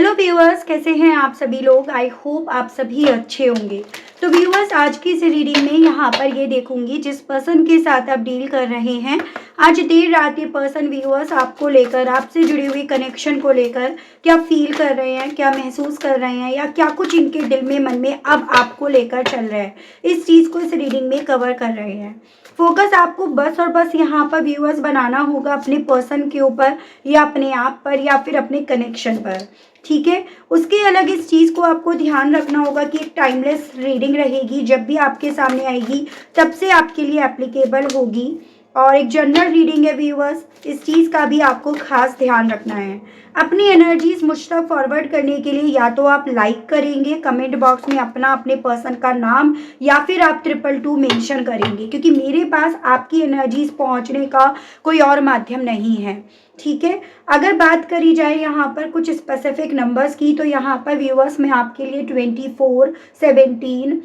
Hello viewers, कैसे हैं आप सभी लोग। आई होप आप सभी अच्छे होंगे। तो व्यूअर्स, आज की इस रीडिंग में यहाँ पर ये देखूंगी जिस पर्सन के साथ आप डील कर रहे हैं, आज देर रात ये पर्सन व्यूअर्स आपको लेकर, आपसे जुड़ी हुई कनेक्शन को लेकर क्या फील कर रहे हैं, क्या महसूस कर रहे हैं, या क्या कुछ इनके दिल में मन में अब आपको लेकर चल रहा है, इस चीज़ को इस रीडिंग में कवर कर रहे हैं। फोकस आपको बस और बस यहाँ पर व्यूअर्स बनाना होगा अपने पर्सन के ऊपर, या अपने आप पर, या फिर अपने कनेक्शन पर। ठीक है, उसके अलग इस चीज़ को आपको ध्यान रखना होगा कि एक टाइमलेस रीडिंग रहेगी, जब भी आपके सामने आएगी तब से आपके लिए एप्लीकेबल होगी, और एक जनरल रीडिंग है व्यूअर्स, इस चीज़ का भी आपको खास ध्यान रखना है। अपनी एनर्जीज मुझ तक फॉरवर्ड करने के लिए या तो आप लाइक करेंगे कमेंट बॉक्स में अपना अपने पर्सन का नाम, या फिर आप 222 मेंशन करेंगे, क्योंकि मेरे पास आपकी एनर्जीज पहुंचने का कोई और माध्यम नहीं है। ठीक है, अगर बात करी जाए यहाँ पर कुछ स्पेसिफिक नंबर्स की, तो यहाँ पर व्यूअर्स मैं आपके लिए 24, 17,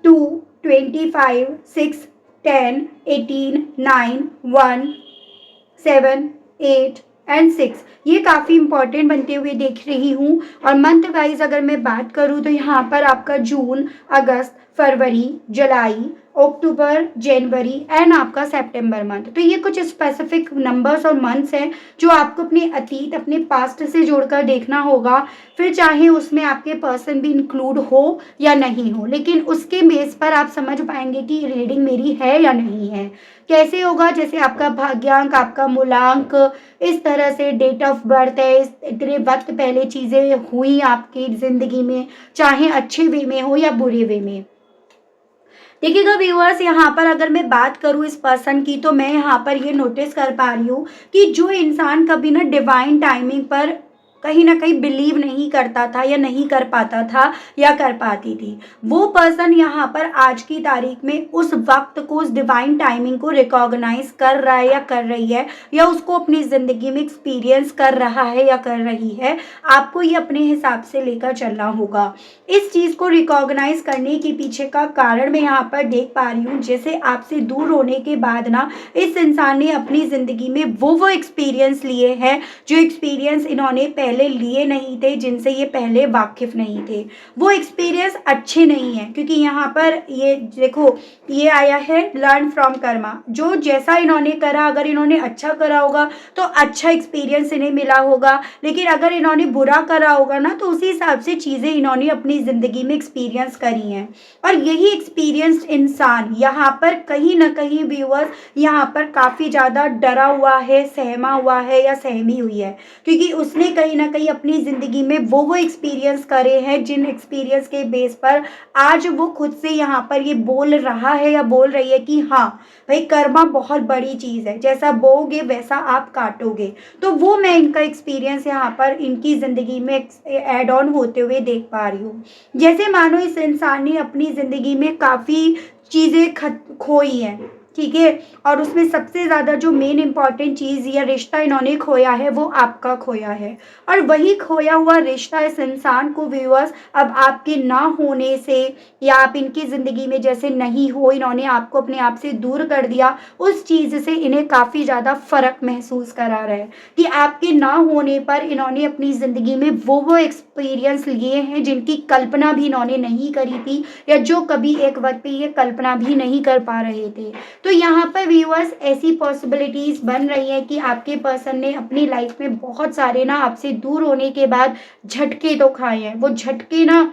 2, 25, 6, 10, 18, 9, 1, 7, 8 एंड 6 ये काफ़ी इंपॉर्टेंट बनते हुए देख रही हूँ। और मंथ वाइज अगर मैं बात करूँ तो यहाँ पर आपका जून, अगस्त, फरवरी, जुलाई, अक्टूबर, जनवरी एंड आपका सितंबर मंथ। तो ये कुछ स्पेसिफिक नंबर्स और मंथ्स हैं जो आपको अपने अतीत, अपने पास्ट से जोड़कर देखना होगा। फिर चाहे उसमें आपके पर्सन भी इंक्लूड हो या नहीं हो, लेकिन उसके बेस पर आप समझ पाएंगे कि रीडिंग मेरी है या नहीं है। कैसे होगा, जैसे आपका भाग्यांक, आपका मूलांक, इस तरह से डेट ऑफ बर्थ है, इतने वक्त पहले चीज़ें हुई आपकी ज़िंदगी में, चाहे अच्छे वे में हो या बुरे वे में। देखिएगा व्यूअर्स, यहाँ पर अगर मैं बात करूँ इस पर्सन की, तो मैं यहाँ पर ये नोटिस कर पा रही हूँ कि जो इंसान कभी ना डिवाइन टाइमिंग पर कहीं ना कहीं बिलीव नहीं करता था, या नहीं कर पाता था, या कर पाती थी, वो पर्सन यहाँ पर आज की तारीख में उस वक्त को, उस डिवाइन टाइमिंग को रिकॉग्नाइज कर रहा है या कर रही है, या उसको अपनी ज़िंदगी में एक्सपीरियंस कर रहा है या कर रही है। आपको ये अपने हिसाब से लेकर चलना होगा। इस चीज़ को रिकॉग्नाइज करने के पीछे का कारण मैं यहाँ पर देख पा रही हूँ, जैसे आपसे दूर होने के बाद ना इस इंसान ने अपनी ज़िंदगी में वो एक्सपीरियंस लिए हैं जो एक्सपीरियंस इन्होंने पहले लिए नहीं थे, जिनसे ये पहले वाकिफ नहीं थे। वो एक्सपीरियंस अच्छे नहीं है, क्योंकि यहाँ पर ये देखो, ये आया है लर्न फ्रॉम कर्मा। जो जैसा इन्होंने करा, अगर इन्होंने अच्छा करा होगा तो अच्छा एक्सपीरियंस इन्हें मिला होगा, लेकिन अगर इन्होंने बुरा करा होगा ना, तो उसी हिसाब से चीज़ें इन्होंने अपनी ज़िंदगी में एक्सपीरियंस करी हैं। और यही एक्सपीरियंस्ड इंसान यहाँ पर कहीं ना कहीं व्यूअर्स यहाँ पर काफ़ी ज़्यादा डरा हुआ है, सहमा हुआ है या सहमी हुई है, क्योंकि उसने कहीं ना कहीं अपनी ज़िंदगी में वो एक्सपीरियंस करे हैं जिन एक्सपीरियंस के बेस पर आज वो खुद से यहाँ पर ये बोल रहा है या बोल रही है कि हाँ भाई, कर्मा बहुत बड़ी चीज़ है, जैसा बोओगे वैसा आप काटोगे। तो वो मैं इनका एक्सपीरियंस यहाँ पर इनकी ज़िंदगी में एड ऑन होते हुए देख पा रही हूँ। जैसे मानो इस इंसान ने अपनी ज़िंदगी में काफ़ी चीज़ें खोई हैं, ठीक है, और उसमें सबसे ज़्यादा जो मेन इंपॉर्टेंट चीज़ या रिश्ता इन्होंने खोया है वो आपका खोया है। और वही खोया हुआ रिश्ता इस इंसान को व्यूअर्स अब आपके ना होने से, या आप इनकी ज़िंदगी में जैसे नहीं हो, इन्होंने आपको अपने आप से दूर कर दिया, उस चीज़ से इन्हें काफ़ी ज़्यादा फ़र्क महसूस करा रहा है कि आपके ना होने पर इन्होंने अपनी ज़िंदगी में वो एक्सपीरियंस लिए हैं जिनकी कल्पना भी इन्होंने नहीं करी थी, या जो कभी एक वक्त पे ये कल्पना भी नहीं कर पा रहे थे। तो यहाँ पर व्यूअर्स ऐसी पॉसिबिलिटीज बन रही है कि आपके पर्सन ने अपनी लाइफ में बहुत सारे ना आपसे दूर होने के बाद झटके तो खाए हैं। वो झटके ना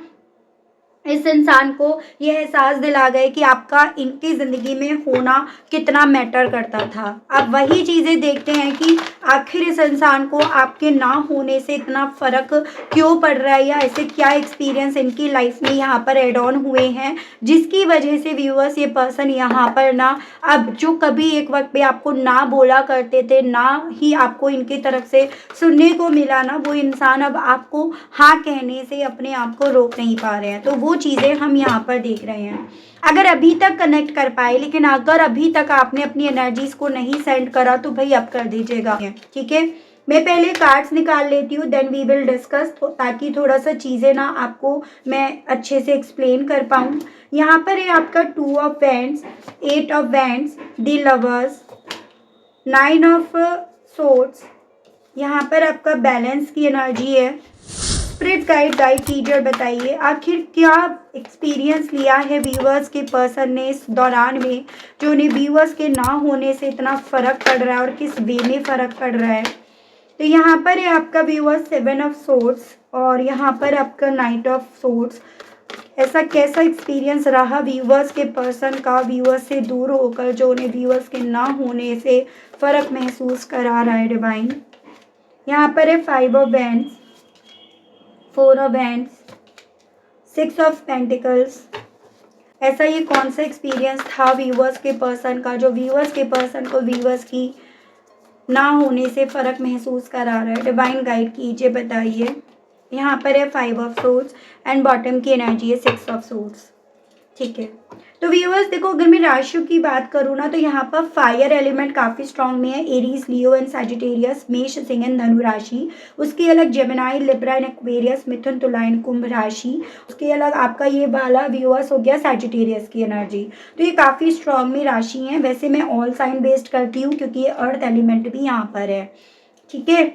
इस इंसान को यह एहसास दिला गए कि आपका इनकी ज़िंदगी में होना कितना मैटर करता था। अब वही चीज़ें देखते हैं कि आखिर इस इंसान को आपके ना होने से इतना फ़र्क क्यों पड़ रहा है, या ऐसे क्या एक्सपीरियंस इनकी लाइफ में यहाँ पर एड ऑन हुए हैं, जिसकी वजह से व्यूअर्स ये पर्सन यहाँ पर ना, अब जो कभी एक वक्त पे आपको ना बोला करते थे, ना ही आपको इनकी तरफ से सुनने को मिला ना, वो इंसान अब आपको हाँ कहने से अपने आप को रोक नहीं पा रहे हैं। तो वो चीज़ें हम यहाँ पर देख रहे हैं। अगर अभी तक कनेक्ट कर पाए, लेकिन अगर अभी तक आपने अपनी एनर्जीज को नहीं सेंड करा, तो भाई अब कर दीजिएगा, ठीक है। मैं पहले कार्ड्स निकाल लेती हूँ, देन वी विल डिस्कस, ताकि थोड़ा सा चीज़ें ना आपको मैं अच्छे से एक्सप्लेन कर पाऊँ। यहाँ पर है आपका 2 of wands, 8 of wands, the lovers, 9 of swords, यहाँ पर आपका बैलेंस की एनर्जी है, स्पिरिट गाइड कीजिए और बताइए आखिर क्या एक्सपीरियंस लिया है व्यूअर्स के पर्सन ने इस दौरान में, जो उन्हें व्यूअर्स के ना होने से इतना फ़र्क पड़ रहा है और किस वे में फ़र्क पड़ रहा है। तो यहाँ पर है आपका व्यूअर्स 7 ऑफ सोर्ड्स और यहाँ पर आपका नाइट ऑफ सोर्ड्स। ऐसा कैसा एक्सपीरियंस रहा व्यूअर्स के पर्सन का व्यूअर्स से दूर होकर, जो उन्हें व्यूअर्स के ना होने से फ़र्क महसूस करा रहा है डिवाइन। यहाँ पर है 5 of wands, 4 of wands, 6 of pentacles. ऐसा ये कौन सा एक्सपीरियंस था व्यूअर्स के पर्सन का, जो व्यूअर्स के पर्सन को व्यूअर्स की ना होने से फ़र्क महसूस करा रहा है। डिवाइन गाइड कीजिए, बताइए। यहाँ पर है 5 ऑफ सोर्ड्स एंड बॉटम की एनर्जी है 6 ऑफ सोर्ड्स। ठीक है, तो व्यूअर्स देखो, अगर मैं राशियों की बात करूँ ना, तो यहाँ पर फायर एलिमेंट काफ़ी स्ट्रांग में है। एरीज, लियो एंड सजिटेरियस, मेष, सिंह एंड धनु राशि। उसके अलग जेमिनाई, लिब्रा एंड एक्वेरियस, मिथुन, तुला एंड कुंभ राशि। उसके अलग आपका ये वाला व्यूअर्स हो गया सजिटेरियस की एनर्जी। तो ये काफ़ी स्ट्रांग में राशि हैं। वैसे मैं ऑल साइन बेस्ड करती हूँ क्योंकि ये अर्थ एलिमेंट भी यहाँ पर है। ठीक है,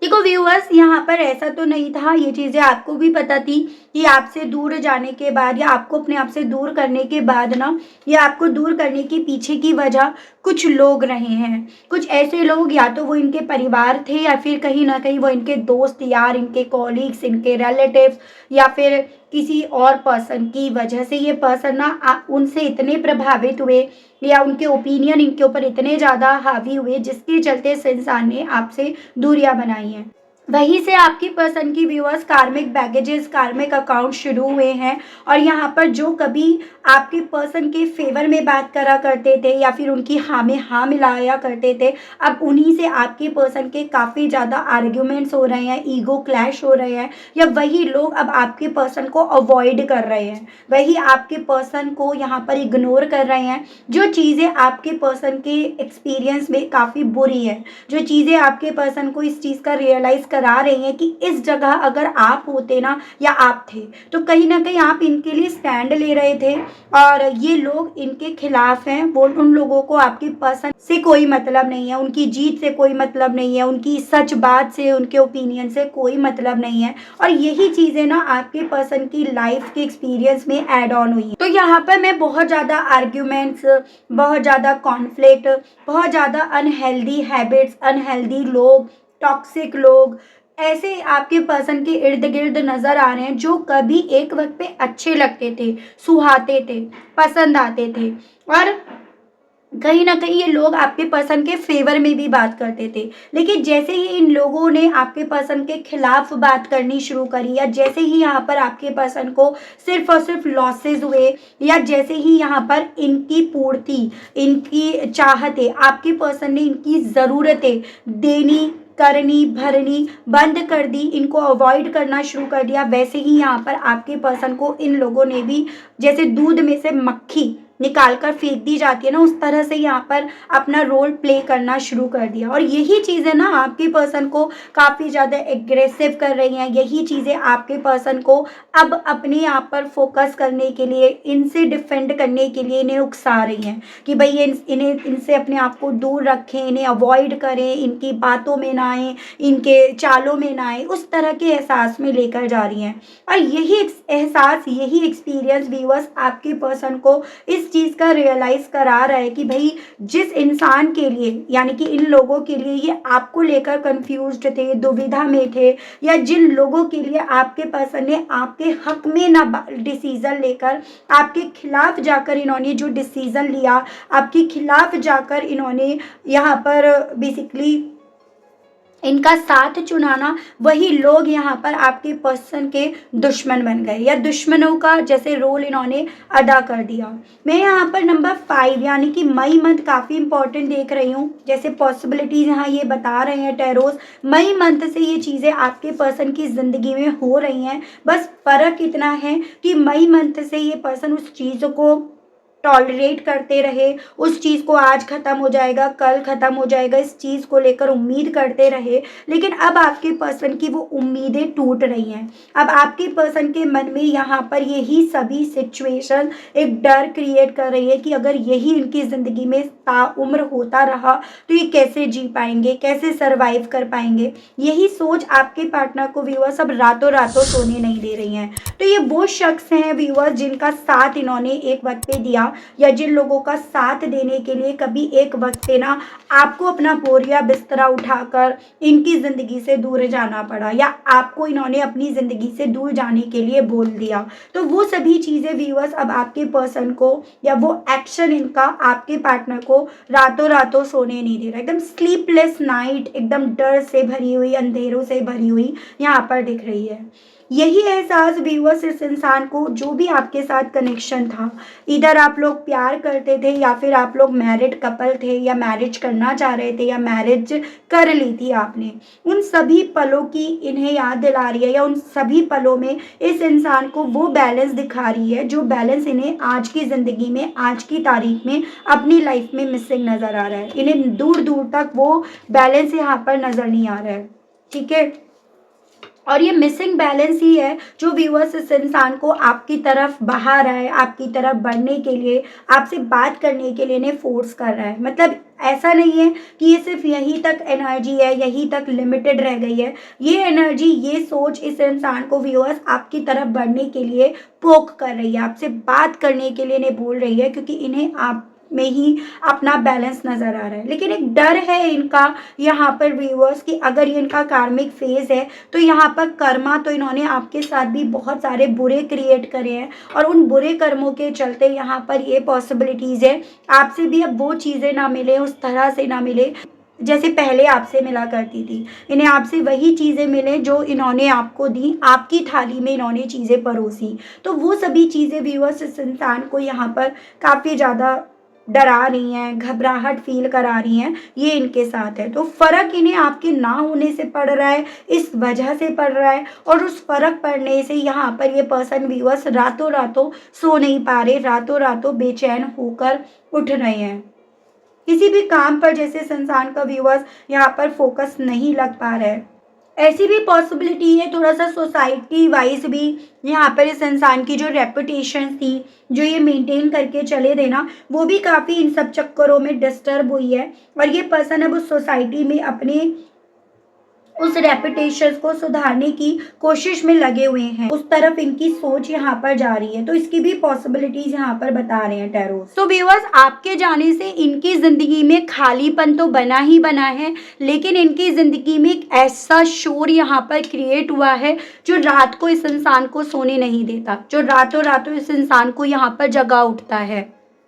देखो व्यूअर्स, यहाँ पर ऐसा तो नहीं था, ये चीज़ें आपको भी पता थी कि आपसे दूर जाने के बाद या आपको अपने आप से दूर करने के बाद ना, या आपको दूर करने के पीछे की वजह कुछ लोग रहे हैं। कुछ ऐसे लोग, या तो वो इनके परिवार थे या फिर कहीं ना कहीं वो इनके दोस्त यार, इनके कॉलीग्स, इनके रिलेटिव्स, या फिर किसी और पर्सन की वजह से ये पर्सन ना उनसे इतने प्रभावित हुए या उनके ओपिनियन इनके ऊपर इतने ज़्यादा हावी हुए, जिसके चलते इस इंसान ने आपसे दूरियां बनाई हैं। वहीं से आपकी पर्सन की व्यूअर्स कार्मिक बैगेजेस, कार्मिक अकाउंट शुरू हुए हैं। और यहाँ पर जो कभी आपके पर्सन के फेवर में बात करा करते थे या फिर उनकी हाँ में हाँ मिलाया करते थे, अब उन्हीं से आपके पर्सन के काफ़ी ज़्यादा आर्ग्यूमेंट्स हो रहे हैं, ईगो क्लैश हो रहे हैं, या वही लोग अब आपके पर्सन को अवॉइड कर रहे हैं, वही आपके पर्सन को यहाँ पर इग्नोर कर रहे हैं। जो चीज़ें आपके पर्सन के एक्सपीरियंस में काफ़ी बुरी है, जो चीज़ें आपके पर्सन को इस चीज़ का रियलाइज़ करा रही हैं कि इस जगह अगर आप होते ना, या आप थे, तो कहीं ना कहीं आप इनके लिए स्टैंड ले रहे थे और ये लोग इनके खिलाफ हैं। वो उन लोगों को आपकी पसंद से कोई मतलब नहीं है, उनकी जीत से कोई मतलब नहीं है, उनकी सच बात से, उनके ओपिनियन से कोई मतलब नहीं है। और यही चीज़ें ना आपके पर्सन की लाइफ के एक्सपीरियंस में ऐड ऑन हुई। तो यहाँ पर मैं बहुत ज़्यादा आर्ग्यूमेंट्स, बहुत ज़्यादा कॉन्फ्लिक्ट, बहुत ज़्यादा अनहेल्दी हैबिट्स, अनहेल्दी लोग, टॉक्सिक लोग ऐसे आपके पर्सन के इर्द गिर्द नज़र आ रहे हैं, जो कभी एक वक्त पे अच्छे लगते थे, सुहाते थे, पसंद आते थे, और कहीं ना कहीं ये लोग आपके पर्सन के फेवर में भी बात करते थे। लेकिन जैसे ही इन लोगों ने आपके पर्सन के खिलाफ बात करनी शुरू करी, या जैसे ही यहाँ पर आपके पर्सन को सिर्फ और सिर्फ लॉसेज हुए, या जैसे ही यहाँ पर इनकी पूर्ति, इनकी चाहतें, आपके पर्सन ने इनकी ज़रूरतें देनी, करनी, भरनी बंद कर दी, इनको अवॉइड करना शुरू कर दिया, वैसे ही यहाँ पर आपके पर्सन को इन लोगों ने भी, जैसे दूध में से मक्खी निकाल कर फेंक दी जाती है ना, उस तरह से यहाँ पर अपना रोल प्ले करना शुरू कर दिया। और यही चीज़ें ना आपके पर्सन को काफ़ी ज़्यादा एग्रेसिव कर रही हैं। यही चीज़ें आपके पर्सन को अब अपने आप पर फोकस करने के लिए, इनसे डिफेंड करने के लिए इन्हें उकसा रही हैं कि भाई इन्हें इनसे अपने आप को दूर रखें, इन्हें अवॉइड करें, इनकी बातों में ना आए, इनके चालों में ना आए, उस तरह के एहसास में लेकर जा रही हैं। और यही एहसास, यही एक्सपीरियंस व्यूअर्स आपके पर्सन को इस चीज़ का रियलाइज़ करा रहा है कि भाई जिस इंसान के लिए, यानी कि इन लोगों के लिए ये आपको लेकर कंफ्यूज्ड थे, दुविधा में थे, या जिन लोगों के लिए आपके पर्सन ने आपके हक में ना डिसीज़न लेकर आपके खिलाफ जाकर इन्होंने जो डिसीज़न लिया, आपके खिलाफ जाकर इन्होंने यहाँ पर बेसिकली इनका साथ चुनाना, वही लोग यहाँ पर आपके पर्सन के दुश्मन बन गए, या दुश्मनों का जैसे रोल इन्होंने अदा कर दिया। मैं यहाँ पर नंबर 5 यानी कि मई मंथ काफ़ी इंपॉर्टेंट देख रही हूँ। जैसे पॉसिबिलिटीज़ यहाँ ये बता रहे हैं टैरोस, मई मंथ से ये चीज़ें आपके पर्सन की ज़िंदगी में हो रही हैं। बस फ़र्क इतना है कि मई मंथ से ये पर्सन उस चीज़ को टॉलरेट करते रहे, उस चीज़ को आज ख़त्म हो जाएगा, कल ख़त्म हो जाएगा, इस चीज़ को लेकर उम्मीद करते रहे, लेकिन अब आपके पर्सन की वो उम्मीदें टूट रही हैं। अब आपके पर्सन के मन में यहाँ पर यही सभी सिचुएशन एक डर क्रिएट कर रही है कि अगर यही इनकी ज़िंदगी में ताउम्र होता रहा तो ये कैसे जी पाएंगे, कैसे सर्वाइव कर पाएंगे। यही सोच आपके पार्टनर को व्यूअर्स अब रातों रातों सोने नहीं दे रही हैं। तो ये वो शख्स हैं व्यूअर्स जिनका साथ इन्होंने एक वक्त पे दिया, या जिन लोगों का साथ देने के लिए कभी एक वक्त पे ना आपको अपना बोरिया बिस्तरा उठाकर इनकी ज़िंदगी से दूर जाना पड़ा, या आपको इन्होंने अपनी ज़िंदगी से दूर जाने के लिए बोल दिया। तो वो सभी चीज़ें व्यूअर्स अब आपके पर्सन को, या वो एक्शन इनका आपके पार्टनर को रातों रातों सोने नहीं दे रहा। एकदम स्लीपलेस नाइट, एकदम डर से भरी हुई, अंधेरों से भरी हुई यहाँ पर दिख रही है। यही एहसास व्यूअर्स इस इंसान को, जो भी आपके साथ कनेक्शन था, इधर आप लोग प्यार करते थे या फिर आप लोग मैरिड कपल थे, या मैरिज करना चाह रहे थे, या मैरिज कर ली थी आपने, उन सभी पलों की इन्हें याद दिला रही है, या उन सभी पलों में इस इंसान को वो बैलेंस दिखा रही है जो बैलेंस इन्हें आज की ज़िंदगी में, आज की तारीख में अपनी लाइफ में मिसिंग नज़र आ रहा है। इन्हें दूर दूर तक वो बैलेंस यहाँ पर नज़र नहीं आ रहा है। ठीक है, और ये मिसिंग बैलेंस ही है जो व्यूअर्स इस इंसान को आपकी तरफ बहा रहा है, आपकी तरफ बढ़ने के लिए, आपसे बात करने के लिए इन्हें फोर्स कर रहा है। मतलब ऐसा नहीं है कि ये सिर्फ यहीं तक एनर्जी है, यहीं तक लिमिटेड रह गई है। ये एनर्जी, ये सोच इस इंसान को व्यूअर्स आपकी तरफ बढ़ने के लिए पोक कर रही है, आपसे बात करने के लिए इन्हें बोल रही है, क्योंकि इन्हें आप में ही अपना बैलेंस नज़र आ रहा है। लेकिन एक डर है इनका यहाँ पर व्यूअर्स कि अगर ये इनका कार्मिक फेज है तो यहाँ पर कर्मा, तो इन्होंने आपके साथ भी बहुत सारे बुरे क्रिएट करे हैं, और उन बुरे कर्मों के चलते यहाँ पर ये पॉसिबिलिटीज़ है आपसे भी अब वो चीज़ें ना मिले, उस तरह से ना मिले जैसे पहले आपसे मिला करती थी। इन्हें आपसे वही चीज़ें मिले जो इन्होंने आपको दी, आपकी थाली में इन्होंने चीज़ें परोसी। तो वो सभी चीज़ें व्यूअर्स इस इंसान को यहाँ पर काफ़ी ज़्यादा डरा रही हैं, घबराहट फील करा रही हैं, ये इनके साथ है। तो फ़र्क इन्हें आपके ना होने से पड़ रहा है, इस वजह से पड़ रहा है, और उस फ़र्क पड़ने से यहाँ पर ये पर्सन व्यूअर्स रातों रातों सो नहीं पा रहे, रातों रातों बेचैन होकर उठ रहे हैं। किसी भी काम पर जैसे इस इंसान का व्यूअर्स यहाँ पर फोकस नहीं लग पा रहा है। ऐसी भी पॉसिबिलिटी है थोड़ा सा सोसाइटी वाइज भी यहाँ पर इस इंसान की जो रेपुटेशन थी, जो ये मेंटेन करके चले देना, वो भी काफ़ी इन सब चक्करों में डिस्टर्ब हुई है, और ये पर्सन अब उस सोसाइटी में अपने उस रेपुटेशन को सुधारने की कोशिश में लगे हुए हैं। उस तरफ इनकी सोच यहाँ पर जा रही है, तो इसकी भी पॉसिबिलिटीज यहाँ पर बता रहे हैं टैरो। तो व्यूअर्स, आपके जाने से इनकी जिंदगी में खालीपन तो बना ही बना है, लेकिन इनकी जिंदगी में एक ऐसा शोर यहाँ पर क्रिएट हुआ है जो रात को इस इंसान को सोने नहीं देता, जो रातों रातों इस इंसान को यहाँ पर जगा उठता है।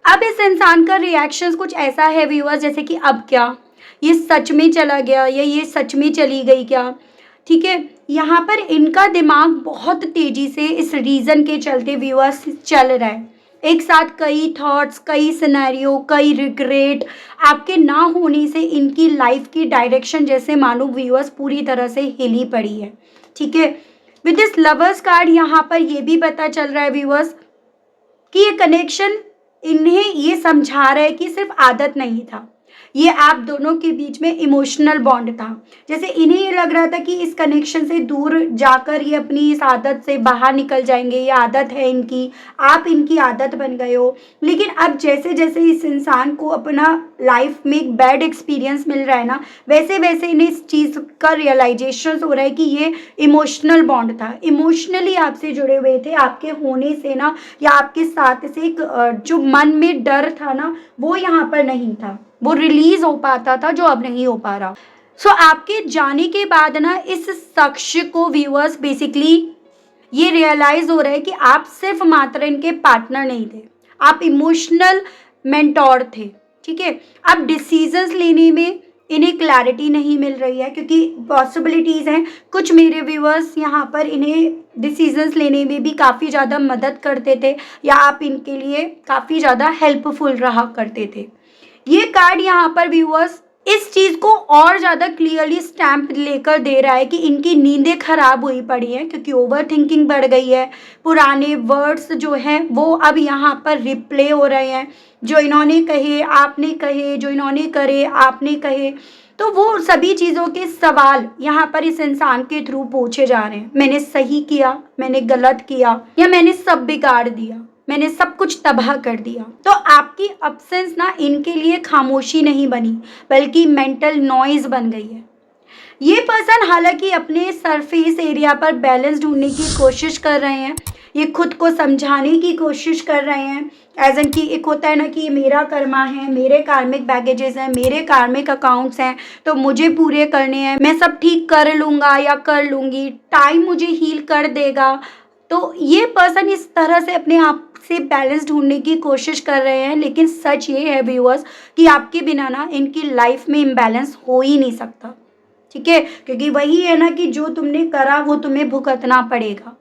अब इस इंसान का रिएक्शन कुछ ऐसा है व्यूअर्स, जैसे कि अब क्या ये सच में चला गया, या ये सच में चली गई क्या। ठीक है, यहाँ पर इनका दिमाग बहुत तेजी से इस रीज़न के चलते व्यूअर्स चल रहा है। एक साथ कई थॉट्स, कई सिनेरियो, कई रिग्रेट, आपके ना होने से इनकी लाइफ की डायरेक्शन जैसे मानो व्यूअर्स पूरी तरह से हिली पड़ी है। ठीक है, विद दिस लवर्स कार्ड यहाँ पर ये भी पता चल रहा है व्यूअर्स कि ये कनेक्शन इन्हें ये समझा रहा है कि सिर्फ आदत नहीं था, ये आप दोनों के बीच में इमोशनल बॉन्ड था। जैसे इन्हें ये लग रहा था कि इस कनेक्शन से दूर जाकर ये अपनी इस आदत से बाहर निकल जाएंगे, ये आदत है इनकी, आप इनकी आदत बन गए हो। लेकिन अब जैसे जैसे इस इंसान को अपना लाइफ में एक बैड एक्सपीरियंस मिल रहा है ना, वैसे वैसे इन्हें इस चीज़ का रियलाइजेशन हो रहा है कि ये इमोशनल बॉन्ड था, इमोशनली आपसे जुड़े हुए थे, आपके होने से ना, या आपके साथ से एक जो मन में डर था ना, वो यहाँ पर नहीं था, वो रिलीज हो पाता था, जो अब नहीं हो पा रहा। सो आपके जाने के बाद ना इस शख्स को व्यूअर्स बेसिकली ये रियलाइज हो रहा है कि आप सिर्फ मात्र इनके पार्टनर नहीं थे, आप इमोशनल मेंटोर थे। ठीक है, अब डिसीजंस लेने में इन्हें क्लैरिटी नहीं मिल रही है, क्योंकि पॉसिबिलिटीज़ हैं कुछ मेरे व्यूअर्स यहाँ पर इन्हें डिसीजंस लेने में भी काफ़ी ज़्यादा मदद करते थे, या आप इनके लिए काफ़ी ज़्यादा हेल्पफुल रहा करते थे। ये कार्ड यहाँ पर व्यूअर्स इस चीज़ को और ज़्यादा क्लियरली स्टैम्प लेकर दे रहा है कि इनकी नींदें खराब हुई पड़ी हैं, क्योंकि ओवर थिंकिंग बढ़ गई है। पुराने वर्ड्स जो हैं वो अब यहाँ पर रिप्ले हो रहे हैं, जो इन्होंने कहे आपने कहे, जो इन्होंने करे आपने कहे, तो वो सभी चीज़ों के सवाल यहाँ पर इस इंसान के थ्रू पूछे जा रहे हैं। मैंने सही किया, मैंने गलत किया, या मैंने सब बिगाड़ दिया, मैंने सब कुछ तबाह कर दिया। तो आपकी अब्सेंस ना इनके लिए खामोशी नहीं बनी, बल्कि मेंटल नॉइज बन गई है। ये पर्सन हालांकि अपने सरफेस एरिया पर बैलेंस ढूंढने की कोशिश कर रहे हैं, ये खुद को समझाने की कोशिश कर रहे हैं, एज एन कि एक होता है ना कि ये मेरा कर्मा है, मेरे कार्मिक बैगेजेस हैं, मेरे कार्मिक अकाउंट्स हैं, तो मुझे पूरे करने हैं, मैं सब ठीक कर लूँगा या कर लूँगी, टाइम मुझे हील कर देगा। तो ये पर्सन इस तरह से अपने आप से बैलेंस ढूंढने की कोशिश कर रहे हैं, लेकिन सच ये है व्यूअर्स कि आपके बिना ना इनकी लाइफ में इम्बैलेंस हो ही नहीं सकता। ठीक है, क्योंकि वही है ना कि जो तुमने करा वो तुम्हें भुगतना पड़ेगा।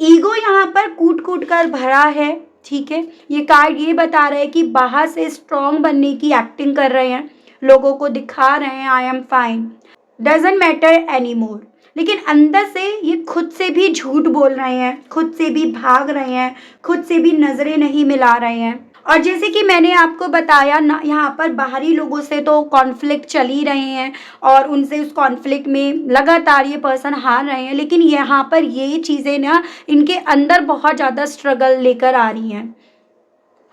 ईगो यहाँ पर कूट कूट कर भरा है। ठीक है, ये कार्ड ये बता रहा है कि बाहर से स्ट्रांग बनने की एक्टिंग कर रहे हैं, लोगों को दिखा रहे हैं I am fine, doesn't matter any more, लेकिन अंदर से ये खुद से भी झूठ बोल रहे हैं, खुद से भी भाग रहे हैं, खुद से भी नजरें नहीं मिला रहे हैं। और जैसे कि मैंने आपको बताया ना, यहाँ पर बाहरी लोगों से तो कॉन्फ्लिक्ट चल ही रहे हैं और उनसे उस कॉन्फ्लिक्ट में लगातार ये पर्सन हार रहे हैं, लेकिन यहाँ पर ये चीज़ें ना इनके अंदर बहुत ज़्यादा स्ट्रगल लेकर आ रही हैं।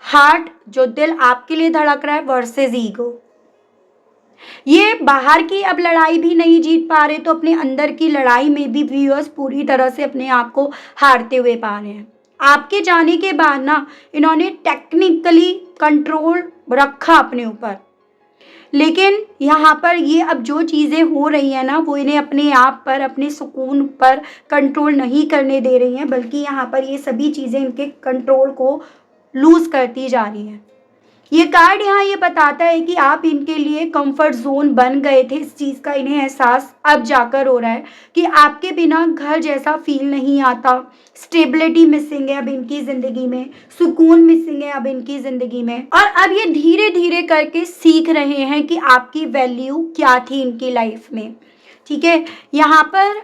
हार्ट, जो दिल आपके लिए धड़क रहा है, वर्सेस ईगो। ये बाहर की अब लड़ाई भी नहीं जीत पा रहे, तो अपने अंदर की लड़ाई में भी व्यूअर्स पूरी तरह से अपने आप को हारते हुए पा रहे हैं। आपके जाने के बाद ना इन्होंने टेक्निकली कंट्रोल रखा अपने ऊपर, लेकिन यहाँ पर ये अब जो चीज़ें हो रही हैं ना वो इन्हें अपने आप पर, अपने सुकून पर कंट्रोल नहीं करने दे रही हैं, बल्कि यहाँ पर ये सभी चीज़ें इनके कंट्रोल को लूज़ करती जा रही हैं। ये कार्ड यहाँ ये बताता है कि आप इनके लिए कंफर्ट जोन बन गए थे, इस चीज़ का इन्हें एहसास अब जाकर हो रहा है कि आपके बिना घर जैसा फील नहीं आता। स्टेबिलिटी मिसिंग है अब इनकी ज़िंदगी में, सुकून मिसिंग है अब इनकी ज़िंदगी में, और अब ये धीरे धीरे करके सीख रहे हैं कि आपकी वैल्यू क्या थी इनकी लाइफ में। ठीक है, यहाँ पर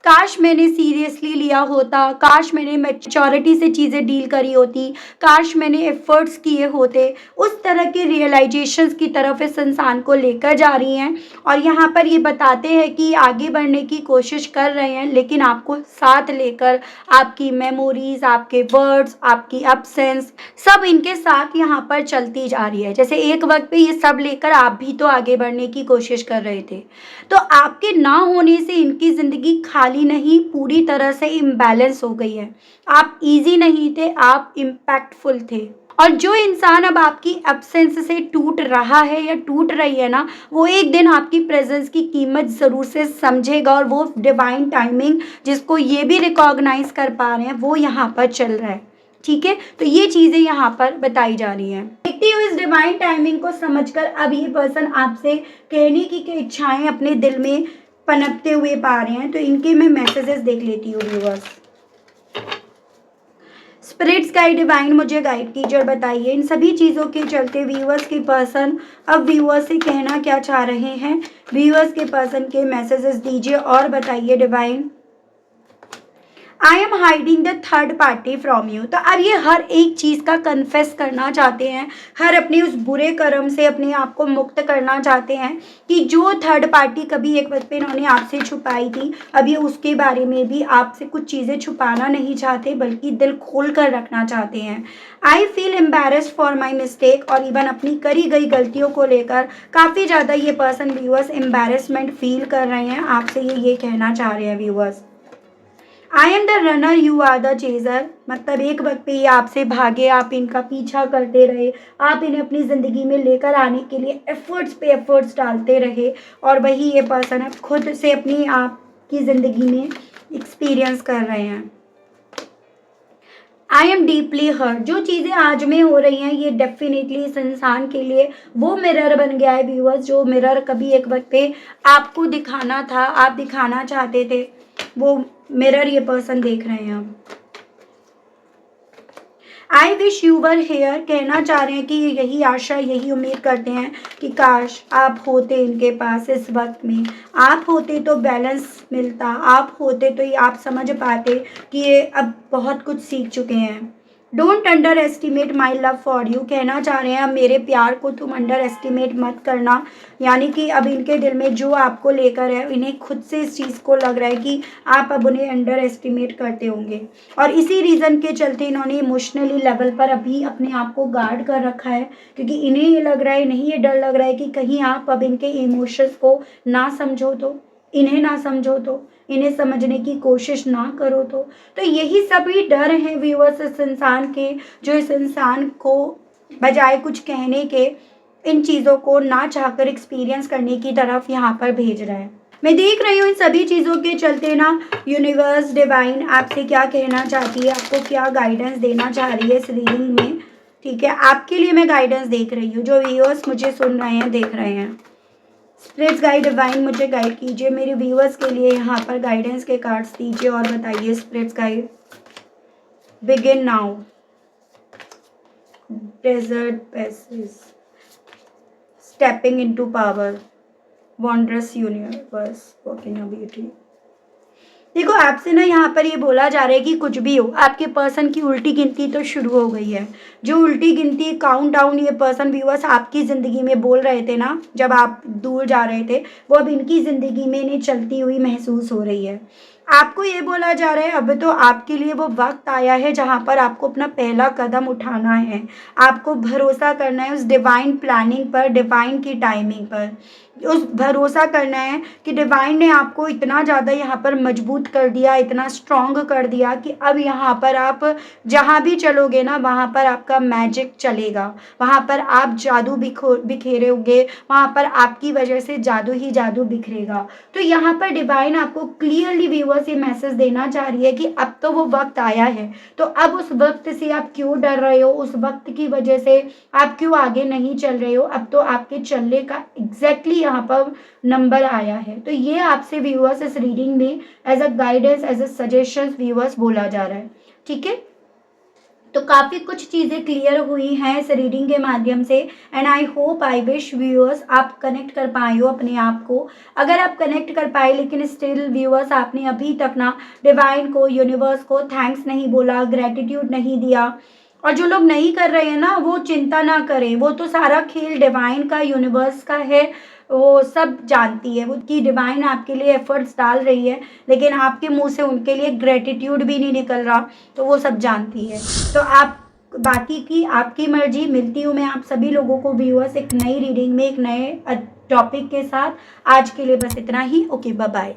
काश मैंने सीरियसली लिया होता, काश मैंने मैच्योरिटी से चीज़ें डील करी होती, काश मैंने एफर्ट्स किए होते, उस तरह के रियलाइजेशंस की तरफ इस इंसान को लेकर जा रही हैं। और यहाँ पर ये बताते हैं कि आगे बढ़ने की कोशिश कर रहे हैं, लेकिन आपको साथ लेकर, आपकी मेमोरीज, आपके वर्ड्स, आपकी एब्सेंस, सब इनके साथ यहाँ पर चलती जा रही है। जैसे एक वक्त पे ये सब लेकर आप भी तो आगे बढ़ने की कोशिश कर रहे थे, तो आपके ना होने से इनकी ज़िंदगी खाली नहीं, पूरी तरह से इम्बैलेंस हो गई है। आप इजी नहीं थे, आप इम्पैक्टफुल थे। और जो इंसान अब आपकी एब्सेंस से टूट रहा है या टूट रही है ना, वो एक दिन आपकी प्रेजेंस की कीमत ज़रूर से समझेगा, और वो डिवाइन टाइमिंग जिसको ये भी रिकॉग्नाइज कर पा रहे हैं वो यहाँ पर चल रहा है। ठीक है, तो ये चीज़ें यहाँ पर बताई जा रही हैं। देखती हूँ इस डिवाइन टाइमिंग को समझकर अब ये पर्सन आपसे कहने की इच्छाएं अपने दिल में पनपते हुए पा रहे हैं, तो इनके मैं मैसेजेस देख लेती हूँ व्यूअर्स। स्पिरिट्स गाइड, डिवाइन मुझे गाइड कीजिए और बताइए इन सभी चीज़ों के चलते व्यूअर्स के पर्सन अब व्यूअर्स से कहना क्या चाह रहे हैं। व्यूअर्स के पर्सन के मैसेजेस दीजिए और बताइए divine. I am hiding the third party from you. तो अब ये हर एक चीज़ का कन्फेस करना चाहते हैं, हर अपने उस बुरे कर्म से अपने आप को मुक्त करना चाहते हैं कि जो थर्ड पार्टी कभी एक वक्त पे इन्होंने आपसे छुपाई थी, अब ये उसके बारे में भी आपसे कुछ चीज़ें छुपाना नहीं चाहते, बल्कि दिल खोल कर रखना चाहते हैं। I feel embarrassed for my mistake, और इवन अपनी करी गई गलतियों को लेकर काफ़ी ज़्यादा ये पर्सन व्यूअर्स एम्बेरसमेंट फील कर रहे हैं। आपसे ये कहना चाह रहे हैं viewers. I am the runner, you are the chaser. मतलब एक वक्त पे ये आपसे भागे, आप इनका पीछा करते रहे, आप इन्हें अपनी ज़िंदगी में लेकर आने के लिए एफर्ट्स पे एफर्ट्स डालते रहे, और वही ये पर्सन अब खुद से अपनी आप की ज़िंदगी में एक्सपीरियंस कर रहे हैं। I am deeply hurt. जो चीज़ें आज में हो रही हैं ये डेफिनेटली इस इंसान के लिए वो मिरर बन गया है व्यूअर्स, जो मिरर कभी एक वक्त पे आपको दिखाना था, आप दिखाना चाहते थे, वो मिरर ये पर्सन देख रहे हैं अब। I wish you were here, कहना चाह रहे हैं कि यही आशा, यही उम्मीद करते हैं कि काश आप होते इनके पास इस वक्त में, आप होते तो बैलेंस मिलता, आप होते तो ये आप समझ पाते कि ये अब बहुत कुछ सीख चुके हैं। Don't under estimate my love for you, कहना चाह रहे हैं अब मेरे प्यार को तुम अंडर एस्टिमेट मत करना, यानी कि अब इनके दिल में जो आपको लेकर है, इन्हें खुद से इस चीज़ को लग रहा है कि आप अब उन्हें अंडर एस्टिमेट करते होंगे, और इसी रीज़न के चलते इन्होंने इमोशनली लेवल पर अभी अपने आप को गार्ड कर रखा है, क्योंकि इन्हें ये लग रहा है, नहीं ये डर लग रहा है कि कहीं आप अब इनके इमोशंस को ना समझो तो, इन्हें ना समझो तो, इन्हें समझने की कोशिश ना करो तो यही सभी डर हैं व्यूअर्स इस इंसान के, जो इस इंसान को बजाय कुछ कहने के इन चीज़ों को ना चाहकर एक्सपीरियंस करने की तरफ यहाँ पर भेज रहा है। मैं देख रही हूँ इन सभी चीज़ों के चलते ना यूनिवर्स डिवाइन आपसे क्या कहना चाहती है, आपको क्या गाइडेंस देना चाह रही है इस रीडिंग में। ठीक है, आपके लिए मैं गाइडेंस देख रही हूँ, जो व्यूअर्स मुझे सुन रहे हैं, देख रहे हैं। स्पिरिट्स गाइड डिवाइन मुझे गाइड कीजिए, मेरे व्यूअर्स के लिए यहाँ पर गाइडेंस के कार्ड्स दीजिए और बताइए spirits guide. Begin now, desert passage, stepping into power, wondrous universe, walking a beauty. देखो आपसे ना यहाँ पर ये बोला जा रहा है कि कुछ भी हो, आपके पर्सन की उल्टी गिनती तो शुरू हो गई है। जो उल्टी गिनती काउंट डाउन ये पर्सन व्यूअर्स आपकी ज़िंदगी में बोल रहे थे ना, जब आप दूर जा रहे थे, वो अब इनकी ज़िंदगी में इन्हें चलती हुई महसूस हो रही है। आपको ये बोला जा रहा है अब तो आपके लिए वो वक्त आया है जहाँ पर आपको अपना पहला कदम उठाना है, आपको भरोसा करना है उस डिवाइन प्लानिंग पर, डिवाइन की टाइमिंग पर, उस भरोसा करना है कि डिवाइन ने आपको इतना ज़्यादा यहाँ पर मजबूत कर दिया, इतना स्ट्रॉन्ग कर दिया कि अब यहाँ पर आप जहाँ भी चलोगे ना, वहाँ पर आपका मैजिक चलेगा, वहाँ पर आप जादू बिखेरोगे, वहाँ पर आपकी वजह से जादू ही जादू बिखरेगा। तो यहाँ पर डिवाइन आपको क्लियरली व्यूअर्स ये मैसेज देना चाह रही है कि अब तो वो वक्त आया है, तो अब उस वक्त से आप क्यों डर रहे हो, उस वक्त की वजह से आप क्यों आगे नहीं चल रहे हो, अब तो आपके चलने का एग्जैक्टली यहाँ पर नंबर आया है। तो ये आपसे व्यूअर्स इस रीडिंग में as a guidance, as a suggestion viewers बोला जा रहा है। ठीक है, तो काफ़ी कुछ चीज़ें क्लियर हुई हैं इस रीडिंग के माध्यम से, and I hope, I wish viewers आप कनेक्ट कर पाए हो अपने आप को। अगर आप कनेक्ट कर पाए लेकिन स्टिल व्यूअर्स आपने अभी तक ना डिवाइन को, यूनिवर्स को थैंक्स नहीं बोला, ग्रेटिट्यूड नहीं दिया, और जो लोग नहीं कर रहे हैं ना, वो चिंता ना करें, वो तो सारा खेल डिवाइन का, यूनिवर्स का है, वो सब जानती है वो कि डिवाइन आपके लिए एफर्ट्स डाल रही है, लेकिन आपके मुंह से उनके लिए ग्रेटिट्यूड भी नहीं निकल रहा, तो वो सब जानती है। तो आप बाकी की आपकी मर्जी। मिलती हूँ मैं आप सभी लोगों को व्यूअर्स एक नई रीडिंग में, एक नए टॉपिक के साथ। आज के लिए बस इतना ही। Okay, bye bye.